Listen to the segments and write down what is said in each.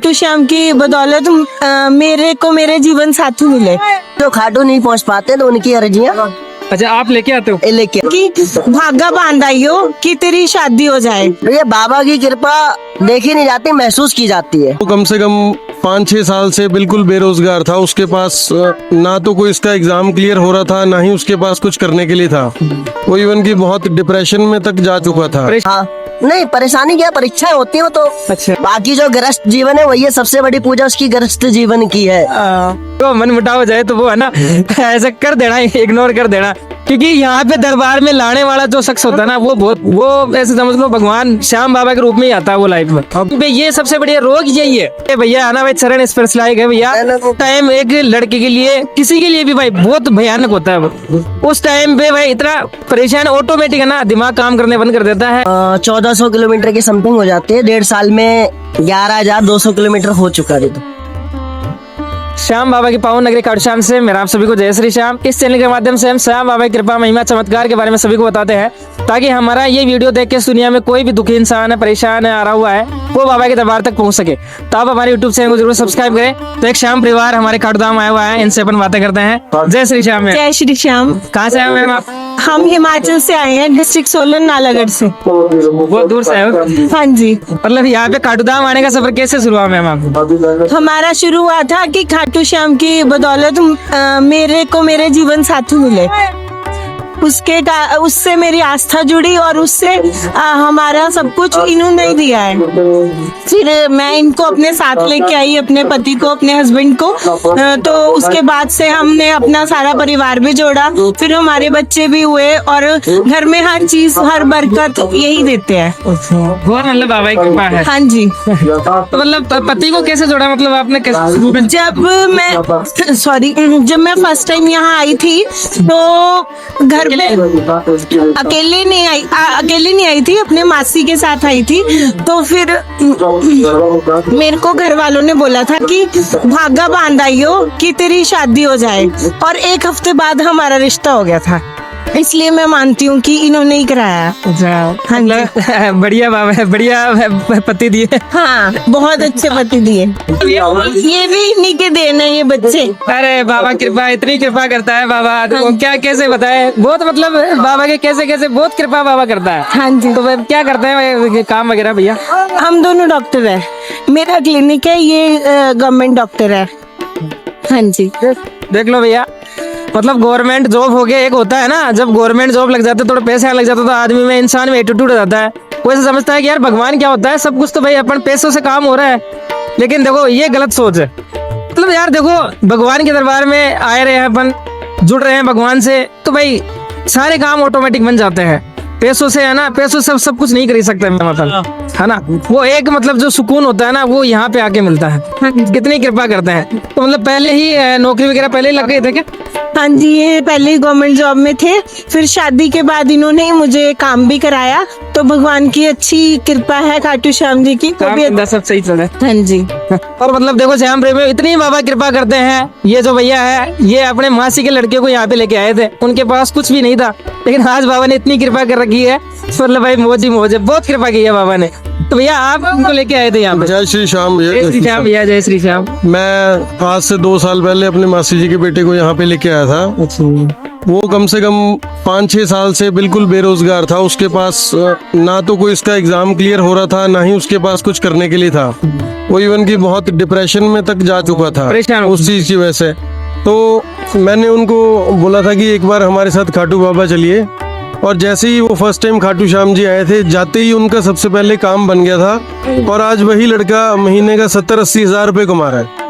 खाटू श्याम की बदौलत मेरे को मेरे जीवन साथी मिले। तो खाटू नहीं पहुंच पाते तो उनकी अर्जियां अच्छा, आप लेके आते हो? लेके कि भागा बांधाइयो कि तेरी शादी हो जाए। तो ये बाबा की कृपा देखी नहीं जाती, महसूस की जाती है। वो कम से कम 5-6 साल से बिल्कुल बेरोजगार था। उसके पास ना तो कोई इसका एग्जाम क्लियर हो रहा था, ना ही उसके पास कुछ करने के लिए था। वो इवन की बहुत डिप्रेशन में तक जा चुका था। हाँ, नहीं परेशानी क्या, परीक्षाएं होती हो तो अच्छा। बाकी जो गृहस्थ जीवन है वही है सबसे बड़ी पूजा, उसकी गृहस्थ जीवन की है। तो मन मुटाव हो जाए तो वो है ना ऐसा कर देना, इग्नोर कर देना, क्योंकि यहाँ पे दरबार में लाने वाला जो शख्स होता है ना, वो ऐसे समझ लो भगवान श्याम बाबा के रूप में ही आता है वो लाइफ में। भाई ये सबसे बढ़िया रोग यही है भैया, आना भाई चरण स्पर्श लायक है भैया। टाइम एक लड़के के लिए, किसी के लिए भी भाई बहुत भयानक होता है। उस टाइम पे भाई इतना परेशान, ऑटोमेटिक है ना दिमाग काम करने बंद कर देता है। 1400 किलोमीटर की समथिंग हो जाती है। 1.5 साल में 11,200 किलोमीटर हो चुका है। श्याम बाबा की पावन नगरी खाटू श्याम से मेरा आप सभी को जय श्री श्याम। इस चैनल के माध्यम से हम श्याम बाबा की कृपा, महिमा, चमत्कार के बारे में सभी को बताते हैं, ताकि हमारा ये वीडियो देख के इस दुनिया में कोई भी दुखी इंसान है, परेशान है, आ रहा हुआ है, वो बाबा के दरबार तक पहुंच सके। तो आप हमारे यूट्यूब चैनल को जरूर सब्सक्राइब करें। तो एक श्याम परिवार हमारे खाटू धाम आया हुआ है, इनसे अपन बातें करते हैं। जय श्री श्याम। जय श्री श्याम। कहाँ से आए मैम आप? हम हिमाचल से आए हैं, डिस्ट्रिक्ट सोलन, नालागढ़ से। बहुत दूर से आए हो? हाँ जी। मतलब यहाँ पे खाटू धाम आने का सफर कैसे शुरू हुआ मैम आपको? हमारा शुरू हुआ था कि खाटू श्याम की बदौलत मेरे को मेरे जीवन साथी मिले। उससे मेरी आस्था जुड़ी और उससे हमारा सब कुछ इन्होंने ही दिया है। फिर मैं इनको अपने साथ लेके आई, अपने पति को, अपने हस्बैंड को। तो उसके बाद से हमने अपना सारा परिवार भी जोड़ा, फिर हमारे बच्चे भी हुए और घर में हर चीज, हर बरकत यही देते हैं। बहुत मतलब बाबा की कृपा है। हाँ जी। तो मतलब पति को कैसे जोड़ा, मतलब आपने कैसे? जब मैं फर्स्ट टाइम यहाँ आई थी तो घर में अकेले नहीं आई थी, अपने मासी के साथ आई थी। तो फिर मेरे को घर वालों ने बोला था कि भागा बांधाइयो कि तेरी शादी हो जाए, और 1 हफ्ते बाद हमारा रिश्ता हो गया था। इसलिए मैं मानती हूँ कि इन्होंने ही कराया। हाँ जी। बढ़िया बाबा है, बढ़िया पति दिए। हाँ, बहुत अच्छे पति दिए। ये भी इन्हीं के देन है, ये बच्चे। अरे बाबा कृपा, इतनी कृपा करता है बाबा। हाँ। क्या कैसे बताए, बहुत मतलब बाबा के कैसे कैसे बहुत कृपा बाबा करता है। हाँ जी। तो क्या करते हैं काम वगैरह भैया? हम दोनों डॉक्टर है, मेरा क्लिनिक है, ये गवर्नमेंट डॉक्टर है। हाँ जी। देख लो भैया, मतलब गवर्नमेंट जॉब हो गया, एक होता है ना जब गवर्नमेंट जॉब लग जाते थोड़ा पैसे लग जाता तो आदमी में, इंसान में एटीट्यूड हो जाता है। वो ऐसा समझता है कि यार भगवान क्या होता है, सब कुछ तो भाई अपन पैसों से काम हो रहा है। लेकिन देखो ये गलत सोच है। मतलब यार देखो, भगवान के दरबार में आए रहे हैं अपन, जुड़ रहे हैं भगवान से, तो भाई सारे काम ऑटोमेटिक बन जाते हैं। पैसों से है ना, पैसों से सब कुछ नहीं कर सकते मतलब, है ना। वो एक मतलब जो सुकून होता है ना, वो यहाँ पे आके मिलता है। कितनी कृपा करते हैं। तो मतलब पहले ही नौकरी वगैरह पहले ही लग गए थे क्या? हाँ जी, ये पहले ही गवर्नमेंट जॉब में थे, फिर शादी के बाद इन्होंने ही मुझे काम भी कराया। तो भगवान की अच्छी कृपा है, खाटू श्याम जी की। तो भी सब सही चल रहा है। हाँ जी। और मतलब देखो श्याम प्रेमी इतनी बाबा कृपा करते हैं। ये जो भैया है, ये अपने मासी के लड़के को यहाँ पे लेके आए थे, उनके पास कुछ भी नहीं था, लेकिन आज बाबा ने इतनी कृपा कर रखी है, मतलब भाई मौज मौज, बहुत कृपा की है बाबा ने। तो भैया आप उनको लेके आए थे यहाँ पे? जय श्री श्याम। जय श्री श्याम भैया, जय श्री श्याम। मैं आज से 2 साल पहले अपने मासी जी के बेटे को यहाँ पे लेके आया था। वो कम से कम 5-6 साल से बिल्कुल बेरोजगार था। उसके पास ना तो कोई इसका एग्जाम क्लियर हो रहा था, ना ही उसके पास कुछ करने के लिए था। वो इवन की बहुत डिप्रेशन में तक जा चुका था उस चीज की वजह से। तो मैंने उनको बोला था कि एक बार हमारे साथ खाटू बाबा चलिए, और जैसे ही वो फर्स्ट टाइम खाटू श्याम जी आए थे, जाते ही उनका सबसे पहले काम बन गया था। और आज वही लड़का महीने का 70-80 हजार रुपए कमा रहा है।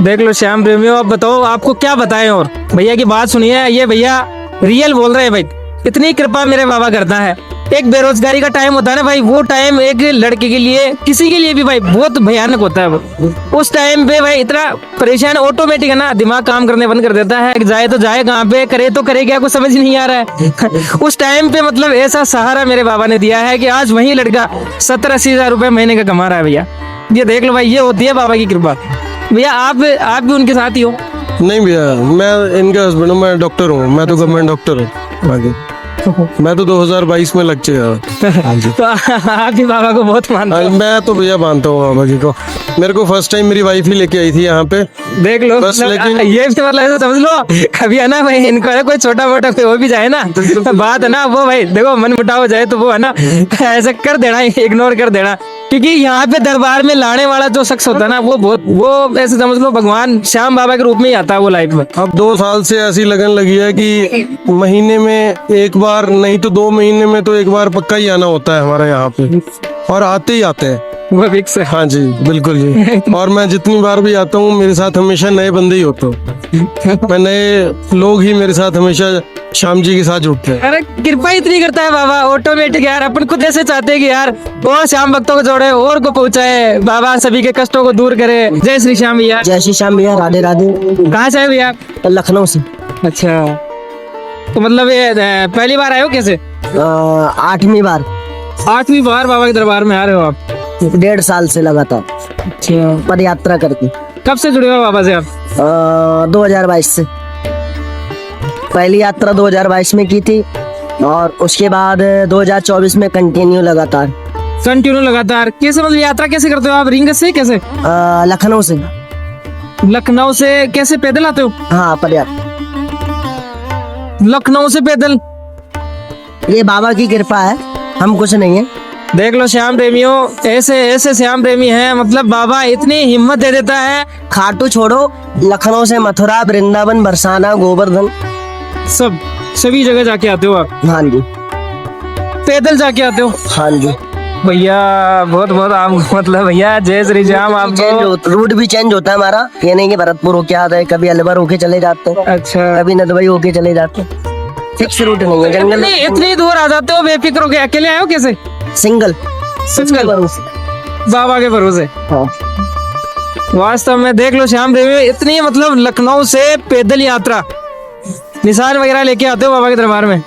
देख लो श्याम प्रेमियों, आप बताओ आपको क्या बताएं। और भैया की बात सुनिए, ये भैया रियल बोल रहे हैं भाई, इतनी कृपा मेरे बाबा करता है। एक बेरोजगारी का टाइम होता है ना भाई, वो टाइम एक लड़के के लिए, किसी के लिए भी भाई बहुत भयानक होता है। उस टाइम पे भाई इतना परेशान, ऑटोमेटिक है ना दिमाग काम करने बंद कर देता है। जाए तो जाए कहाँ पे, करे तो करे क्या, कुछ समझ नहीं आ रहा है। उस टाइम पे मतलब ऐसा सहारा मेरे बाबा ने दिया है कि आज वही लड़का 70-80 हजार रुपए महीने का कमा रहा है भैया। ये देख लो भाई, ये होती है बाबा की कृपा। भैया आप भी उनके साथ ही हो? नहीं भैया, मैं इनका हस्बैंड हूँ, मैं डॉक्टर हूँ, मैं तो गवर्नमेंट डॉक्टर हूँ। मैं तो 2022 में लग चुका। हाँ जी। तो आप भी बाबा को बहुत मानते हो। मैं तो भैया मानता हूँ बाबा जी को। मेरे को फर्स्ट टाइम मेरी वाइफ ही लेके आई थी यहाँ पे। देख लो बस मतलब, लेकिन- ये भी मतलब ऐसा समझ लो कभी है ना भाई, इनको है कोई छोटा मोटा कोई हो भी जाए ना तो बात है ना वो भाई देखो मन मुटाव हो जाए तो वो है ना ऐसा कर देना, इग्नोर कर देना, क्योंकि यहाँ पे दरबार में लाने वाला जो शख्स होता है ना वो ऐसे समझ लो भगवान श्याम बाबा के रूप में ही आता है वो लाइफ में। अब 2 साल से ऐसी लगन लगी है कि महीने में एक बार नहीं तो 2 महीने में तो एक बार पक्का ही आना होता है हमारे यहाँ पे, और आते ही आते हैं। वो फिक्स है। हाँ जी बिल्कुल जी। और मैं जितनी बार भी आता हूँ मेरे साथ हमेशा नए बंदे ही होते हैं। मैं नए लोग ही मेरे साथ हमेशा श्याम जी के साथ जुड़ते हैं। अरे कृपा इतनी करता है बाबा ऑटोमेटिक यार, अपन खुद ऐसे चाहते हैं कि यार और श्याम भक्तों को जोड़े और को पहुंचाए, बाबा सभी के कष्टों को दूर करे। जय श्री श्याम भैया। जय श्री श्याम भैया, राधे राधे। कहाँ से आए भैया आप? लखनऊ से। अच्छा, तो मतलब ये पहली बार आए हो कैसे? 8वीं बार। 8वीं बार बाबा के दरबार में आ रहे हो आप? 1.5 साल से लगातार अच्छा, पद यात्रा करके। कब से जुड़े हो बाबा से आप? 2022 से। पहली यात्रा 2022 में की थी और उसके बाद 2024 में कंटिन्यू लगातार। कंटिन्यू लगातार कैसे, मतलब यात्रा कैसे करते हो आप? रिंग से कैसे? लखनऊ से। लखनऊ से कैसे पैदल आते हो? हाँ पद यात्रा। लखनऊ से पैदल? ये बाबा की कृपा है, हम कुछ नहीं है। देख लो श्याम प्रेमियों, ऐसे ऐसे श्याम प्रेमी हैं, मतलब बाबा इतनी हिम्मत दे देता है। खाटू छोड़ो, लखनऊ से मथुरा, वृंदावन, बरसाना, गोवर्धन, सभी जगह जाके आते हो आप? हाँ जी। पैदल जाके आते हो? हाँ जी। भैया बहुत बहुत आप मतलब भैया जय श्री श्याम। आप रूट भी चेंज होता है हमारा, ये नहीं कि भरतपुर होके आता है, कभी अलवर होके चले जाते हैं, अच्छा, कभी नदवाई होके चले जाते हैं। फिक्स रूट नहीं है, जंगल में इतनी दूर आ जाते हो बेफिक्र होके? अकेले आए हो कैसे? सिंगल बाबा के भरोसे। हाँ। वास्तव में देख लो श्याम प्रेमी, इतनी मतलब लखनऊ से पैदल यात्रा, निशान वगैरह लेके आते हो बाबा के दरबार में।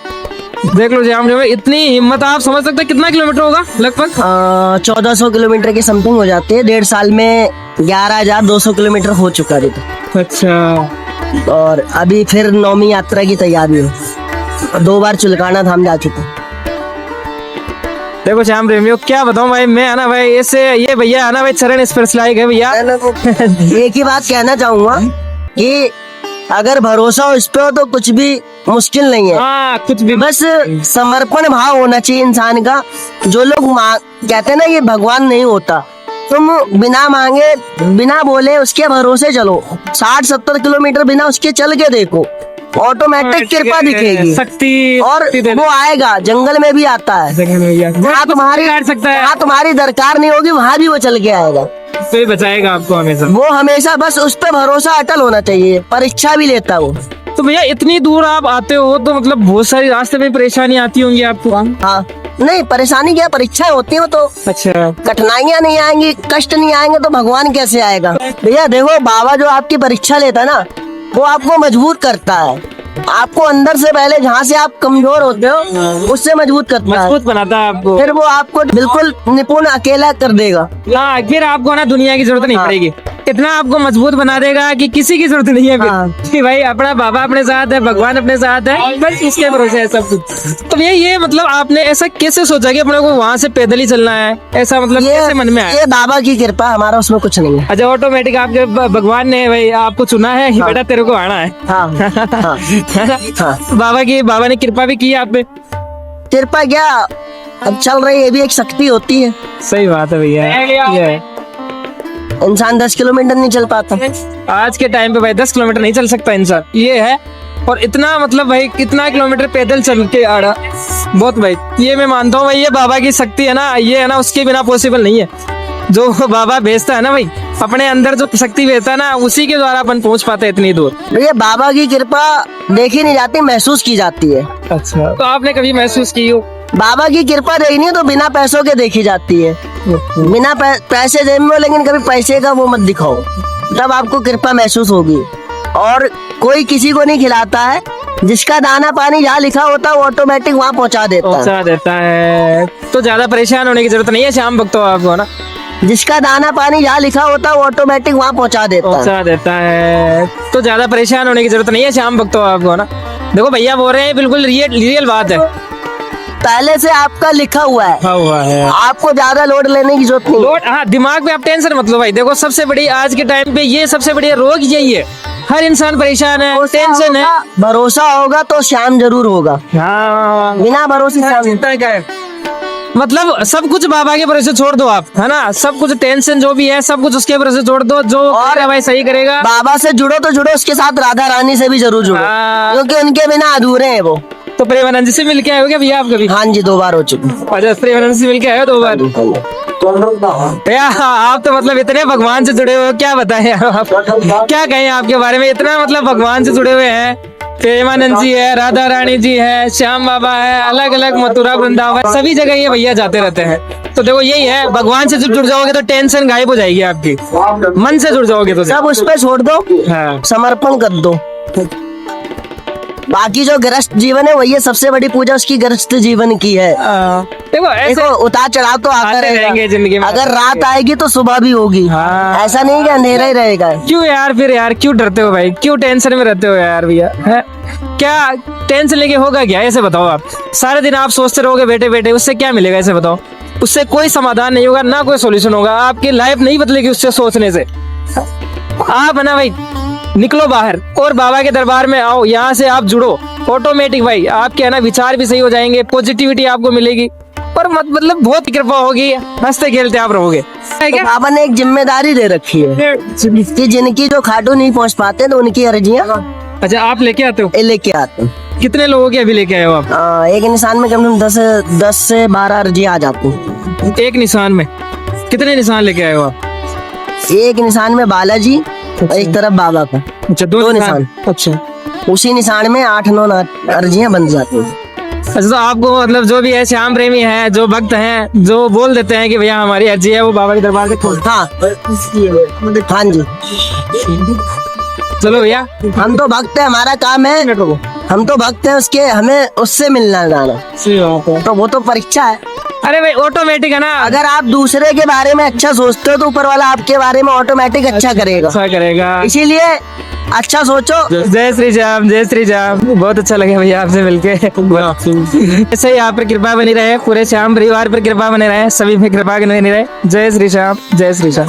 देख लो श्याम प्रेमी, इतनी हिम्मत। आप समझ सकते हैं कितना किलोमीटर होगा लगभग? 1400 किलोमीटर की समथिंग हो जाती है। 1.5 साल में 11,200 किलोमीटर हो चुका है। अच्छा, और अभी फिर 9वीं यात्रा की तैयारी है। 2 बार चिलकाना धाम जा चुका हूँ। देखो श्याम प्रेमियों क्या बताऊं भाई, मैं है ना भाई ऐसे ये भैया है ना भाई चरण स्पर्श लायक है भैया। एक ही बात कहना चाहूंगा कि अगर भरोसा हो इस पे हो तो कुछ भी मुश्किल नहीं है। हाँ, कुछ भी बस समर्पण भाव होना चाहिए इंसान का। जो लोग कहते हैं ना ये भगवान नहीं होता, तुम बिना मांगे बिना बोले उसके भरोसे चलो, 60-70 किलोमीटर बिना उसके चल के देखो, ऑटोमेटिक कृपा दिखेगी शक्ति और वो आएगा। जंगल में भी आता है, जहाँ तुम्हारी काट सकता है, जहाँ तुम्हारी दरकार नहीं होगी वहाँ भी वो चल के आएगा। तो ये बचाएगा आपको हमेशा। वो हमेशा बस उस पर भरोसा अटल होना चाहिए। परीक्षा भी लेता वो। तो भैया इतनी दूर आप आते हो तो मतलब बहुत सारी रास्ते में परेशानी आती होंगी आपको? हाँ, नहीं परेशानी क्या, परीक्षाएं होती हो तो अच्छा, कठिनाइयां नहीं आएंगी, कष्ट नहीं आएंगे तो भगवान कैसे आएगा? भैया देखो, बाबा जो आपकी परीक्षा लेता है ना वो आपको मजबूत करता है। आपको अंदर से पहले जहाँ से आप कमजोर होते हो उससे मजबूत करता है, मजबूत बनाता है आपको। फिर वो आपको बिल्कुल निपुण अकेला कर देगा। हाँ, फिर आपको ना दुनिया की जरूरत नहीं पड़ेगी। इतना आपको मजबूत बना देगा कि किसी की जरूरत नहीं है फिर। हाँ। कि भाई अपना बाबा अपने साथ है, भगवान अपने साथ है, बस उसके भरोसे है सब कुछ। तो भैया ये मतलब आपने ऐसा कैसे सोचा कि अपने को वहाँ से पैदल ही चलना है? ऐसा मतलब कैसे मन में आया? ये बाबा की कृपा, हमारा उसमें कुछ नहीं है। अच्छा, ऑटोमेटिक आपके भगवान ने भाई आपको चुना है कि बेटा तेरे को आना है। हाँ, हाँ, हाँ। बाबा ने कृपा भी की आप पे। कृपा क्या, अब चल रही है, ये भी एक शक्ति होती है। सही बात है भैया, ये इंसान 10 किलोमीटर नहीं चल पाता। आज के टाइम पे भाई 10 किलोमीटर नहीं चल सकता इंसान, ये है। और इतना मतलब भाई कितना किलोमीटर पैदल चल के आड़ा, बहुत भाई ये मैं मानता हूँ भाई, ये बाबा की शक्ति है ना, ये है ना, उसके बिना पॉसिबल नहीं है। जो बाबा भेजता है ना भाई, अपने अंदर जो शक्ति भेजता है ना, उसी के द्वारा अपन पहुंच पाते हैं इतनी दूर। ये बाबा की कृपा देखी नहीं जाती, महसूस की जाती है। अच्छा, तो आपने कभी महसूस की हो? बाबा की कृपा देखनी है तो बिना पैसों के देखी जाती है। बिना पैसे जेब में हो, लेकिन कभी पैसे का वो मत दिखाओ, तब आपको कृपा महसूस होगी। और कोई किसी को नहीं खिलाता है, जिसका दाना पानी जहाँ लिखा होता है वो ऑटोमेटिक वहाँ पहुँचा देता है। तो ज्यादा परेशान होने की जरूरत नहीं है श्याम भक्तों आपको ना। जिसका दाना पानी जहाँ लिखा होता है वो ऑटोमेटिक वहाँ पहुँचा देता है। तो ज्यादा परेशान होने की जरूरत नहीं है श्याम भक्तों आपको ना। देखो भैया बोल रहे हैं बिल्कुल रियल बात है। पहले से आपका लिखा हुआ है, हुआ है आपको ज्यादा लोड लेने की जरूरत नहीं। लोड, हाँ दिमाग पे आप टेंशन मत लो भाई। देखो सबसे बड़ी आज के टाइम पे ये सबसे बड़ी रोग यही है, हर इंसान परेशान है, टेंशन है। भरोसा होगा तो श्याम जरूर होगा, हाँ बिना भरोसे श्याम नहीं। चिंता क्या है, मतलब सब कुछ बाबा के भरोसे छोड़ दो आप, है ना। सब कुछ टेंशन जो भी है सब कुछ उसके भरोसे छोड़ दो, जो और भाई सही करेगा। बाबा से जुड़ो तो जुड़ो, उसके साथ राधा रानी से भी जरूर जुड़ो, हाँ। क्योंकि उनके बिना अधूरे हैं वो। तो प्रेमानंद जी से मिल के आए हो क्या भैया आप कभी? हाँ जी, 2 बार हो चुके। अच्छा, प्रेमानंद से मिल के आए हो 2 बार? भैया आप तो मतलब इतने भगवान से जुड़े हुए हो, क्या बताएं यार आप, क्या कहें आपके बारे में। इतना मतलब भगवान से जुड़े हुए हैं, प्रेमानंद जी है, राधा रानी जी है, श्याम बाबा है, अलग अलग मथुरा वृंदावन सभी जगह ये भैया जाते रहते हैं। तो देखो यही है, भगवान से जब जुड़ जाओगे तो टेंशन गायब हो जाएगी आपकी, मन से जुड़ जाओगे तो सब उस पे छोड़ दो, हाँ। समर्पण कर दो। बाकी जो गृहस्थ जीवन है वही है सबसे बड़ी पूजा, उसकी गृहस्थ जीवन की है। देखो ऐसे देखो उतार चढ़ाव तो आता आते रहेंगे रहेगा, जिंदगी में। अगर रात आएगी तो सुबह भी होगी, हाँ। ऐसा नहीं कि अंधेरा ही रहेगा। क्यों यार, फिर यार क्यों डरते हो भाई, क्यों टेंशन में रहते हो यार भैया, है क्या टेंशन लेके होगा क्या, ऐसे बताओ आप। सारे दिन आप सोचते रहोगे बैठे बैठे, उससे क्या मिलेगा, ऐसे बताओ। उससे कोई समाधान नहीं होगा, ना कोई सोल्यूशन होगा, आपकी लाइफ नहीं बदलेगी उससे सोचने से। आप है ना भाई, निकलो बाहर और बाबा के दरबार में आओ, यहाँ से आप जुड़ो, ऑटोमेटिक भाई आपके है ना विचार भी सही हो जाएंगे, पॉजिटिविटी आपको मिलेगी और मतलब बहुत कृपा होगी, हंसते खेलते आप रहोगे। है तो क्या? बाबा ने एक जिम्मेदारी दे रखी है कि जिनकी जो खाटू नहीं पहुंच पाते तो उनकी अर्जियां अच्छा, आप लेके आते हो? लेके आते हैं। कितने लोगों की अभी लेके आए हो आप? एक निशान में कम से कम 10 से 12 अर्जियां आ जाती हैं। एक निशान में कितने निशान लेके आए हो आप? एक निशान में बालाजी और एक तरफ बाबा का, अच्छा, 2 निशान। अच्छा उसी निशान में 8-9 अर्जियां बन जाती हैं। अच्छा, तो आपको मतलब जो भी है श्याम प्रेमी है, जो भक्त हैं, जो बोल देते हैं कि भैया हमारी अर्जी है, वो बाबा के दरबार से खोल। हाँ हाँ जी, चलो भैया, हम तो भक्त है, हमारा काम है, हम तो भक्त है उसके, हमें उससे मिलना जाना, तो वो तो परीक्षा है। अरे भाई ऑटोमेटिक है ना, अगर आप दूसरे के बारे में अच्छा सोचते हो तो ऊपर वाला आपके बारे में ऑटोमेटिक अच्छा करेगा, अच्छा करेगा। इसीलिए अच्छा सोचो। जय श्री राम, जय श्री राम। बहुत अच्छा लगा भैया आपसे मिलके। ऐसे ही आप पर कृपा बनी रहे, पूरे श्याम परिवार पर कृपा बनी रहे, सभी पे कृपा बनी रहे। जय श्री श्याम, जय श्री श्याम।